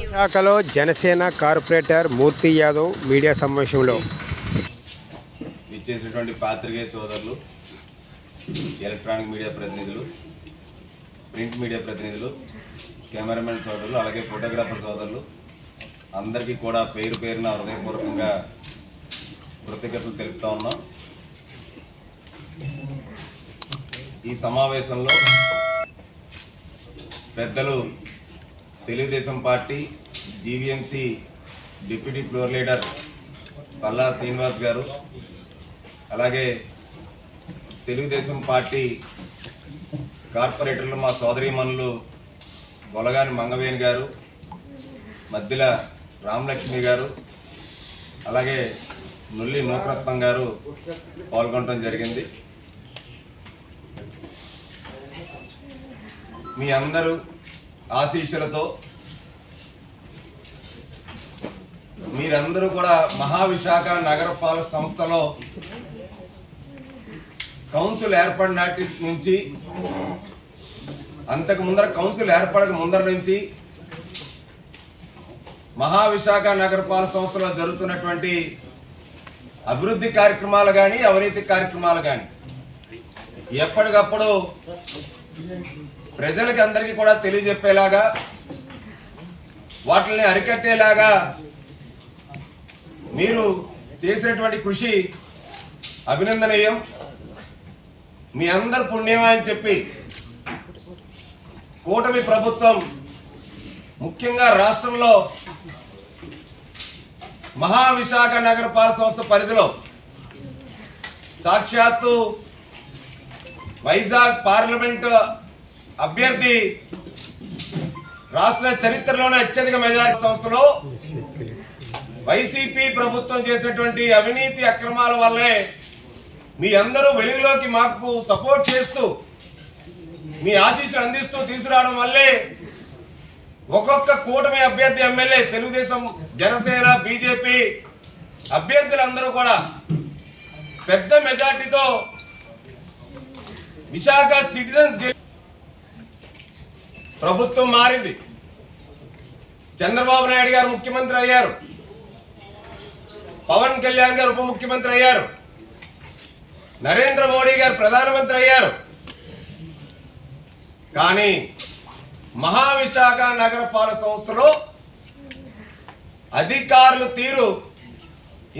విశాఖలో జనసేన కార్పొరేటర్ మూర్తి యాదవ్ మీడియా సమావేశంలో ఇచ్చేసినటువంటి పాత్రికేయ సోదరులు, ఎలక్ట్రానిక్ మీడియా ప్రతినిధులు, ప్రింట్ మీడియా ప్రతినిధులు, కెమెరామెన్ సోదరులు, అలాగే ఫోటోగ్రాఫర్ సోదరులు అందరికీ కూడా పేరు పేరున హృదయపూర్వకంగా కృతజ్ఞతలు తెలుపుతా ఉన్నాం. ఈ సమావేశంలో పెద్దలు Telugu Desam party GVMC deputy floor leader Palla Srinivas గారు, అలాగే తెలుగుదేశం పార్టీ కార్పొరేటర్లు మా సోదరీమణులు బొలగాని మంగవేణి గారు, మధ్యల రామలక్ష్మి గారు, అలాగే నుల్లి నూకరత్నం గారు పాల్గొనడం జరిగింది. మీ అందరూ ఆశీస్సులతో మీరందరూ కూడా మహావిశాఖ నగరపాలక సంస్థలో కౌన్సిల్ ఏర్పడినటి నుంచి, అంతకు ముందర కౌన్సిల్ ఏర్పడక ముందర నుంచి మహావిశాఖ నగరపాలక సంస్థలో జరుగుతున్నటువంటి అభివృద్ధి కార్యక్రమాలు కానీ అవినీతి కార్యక్రమాలు కానీ ఎప్పటికప్పుడు ప్రజలకి అందరికీ కూడా తెలియజెప్పేలాగా, వాటిని అరికట్టేలాగా మీరు చేసినటువంటి కృషి అభినందనీయం. మీ అందరి పుణ్యమే అని చెప్పి కూటమి ప్రభుత్వం ముఖ్యంగా రాష్ట్రంలో మహావిశాఖ నగరపాలక సంస్థ పరిధిలో సాక్షాత్తు వైజాగ్ పార్లమెంటు అభ్యర్థి రాష్ట్ర చరిత్రలోనే అత్యధిక మెజారిటీ సంస్థలో వైసీపీ ప్రభుత్వం చేసినటువంటి అవినీతి అక్రమాల వల్లే మీ అందరూ వెలుగులోకి మాకు సపోర్ట్ చేస్తూ మీ ఆశీస్సులు అందిస్తూ తీసుకురావడం వల్లే ఒక్కొక్క కూటమి అభ్యర్థి ఎమ్మెల్యే, తెలుగుదేశం, జనసేన, బీజేపీ అభ్యర్థులందరూ కూడా పెద్ద మెజార్టీతో విశాఖ సిటిజన్స్ ప్రభుత్వం మారింది. చంద్రబాబు నాయుడు గారు ముఖ్యమంత్రి అయ్యారు, పవన్ కళ్యాణ్ గారు ఉప ముఖ్యమంత్రి అయ్యారు, నరేంద్ర మోడీ గారు ప్రధానమంత్రి అయ్యారు. కానీ మహావిశాఖ నగరపాలక సంస్థలో అధికారుల తీరు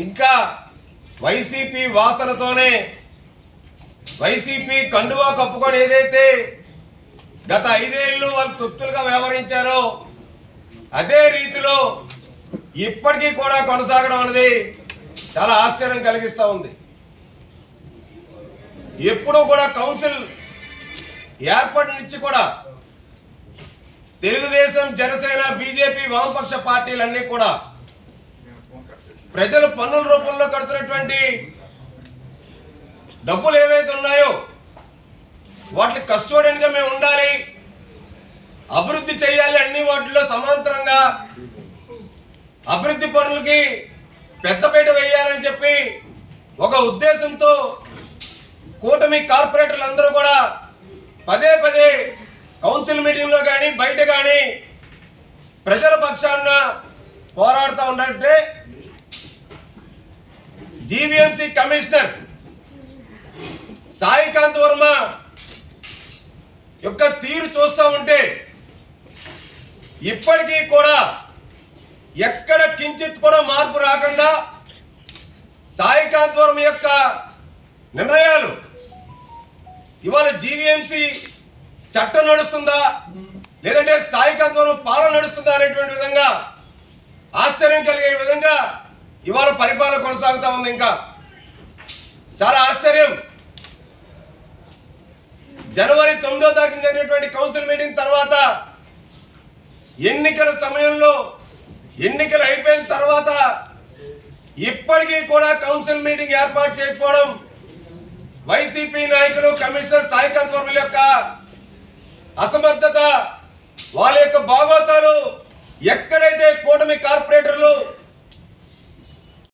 ఇంకా వైసీపీ వాసనతోనే, వైసీపీ కండువా కప్పుకొని ఏదైతే గత 5 ఏళ్ళు వాళ్ళు తొత్తులుగా వ్యవహరించారో అదే రీతిలో ఇప్పటికీ కూడా కొనసాగడం అనేది చాలా ఆశ్చర్యం కలిగిస్తూ ఉంది. ఎప్పుడూ కూడా కౌన్సిల్ ఏర్పాటు నుంచి కూడా తెలుగుదేశం, జనసేన, బీజేపీ, వామపక్ష పార్టీలన్నీ కూడా ప్రజలు పన్నుల రూపంలో కడుతున్నటువంటి డబ్బులు ఏవైతే ఉన్నాయో వాటిని కస్టోడియన్గా మేము ఉండాలి, అభివృద్ధి చేయాలి, అన్ని వాటిలో సమాంతరంగా అభివృద్ధి పనులకి పెద్దపీట వేయాలని చెప్పి ఒక ఉద్దేశంతో కూటమి కార్పొరేటర్లు అందరూ కూడా పదే పదే కౌన్సిల్ మీటింగ్లో కానీ బయట కానీ ప్రజల పక్షాన పోరాడుతూ ఉన్నట్టే జీవీఎంసీ కమిషనర్ సాయికాంత్ వర్మ యొక్క తీరు చూస్తూ ఉంటే ఇప్పటికీ కూడా ఎక్కడ కించిత్ కూడా మార్పు రాకుండా సాయికాంత్ వర్మ యొక్క నిర్ణయాలు ఇవాళ జీవీఎంసీ చట్టం నడుస్తుందా లేదంటే సాయికాంత్ వర్మ పాలన నడుస్తుందా అనేటువంటి విధంగా ఆశ్చర్యం కలిగే విధంగా ఇవాళ పరిపాలన కొనసాగుతూ ఉంది. ఇంకా చాలా ఆశ్చర్యం. జనవరి 9వ తారీఖున జరిగినటువంటి కౌన్సిల్ మీటింగ్ తర్వాత ఎన్నికల సమయంలో ఎన్నికలు అయిపోయిన తర్వాత ఇప్పటికీ కూడా కౌన్సిల్ మీటింగ్ ఏర్పాటు చేయకపోవడం వైసీపీ నాయకులు, కమిషనర్ సాయికాంత్ వర్మ యొక్క అసమర్థత, వాళ్ళ యొక్క భాగోతాలు ఎక్కడైతే కూటమి కార్పొరేటర్లు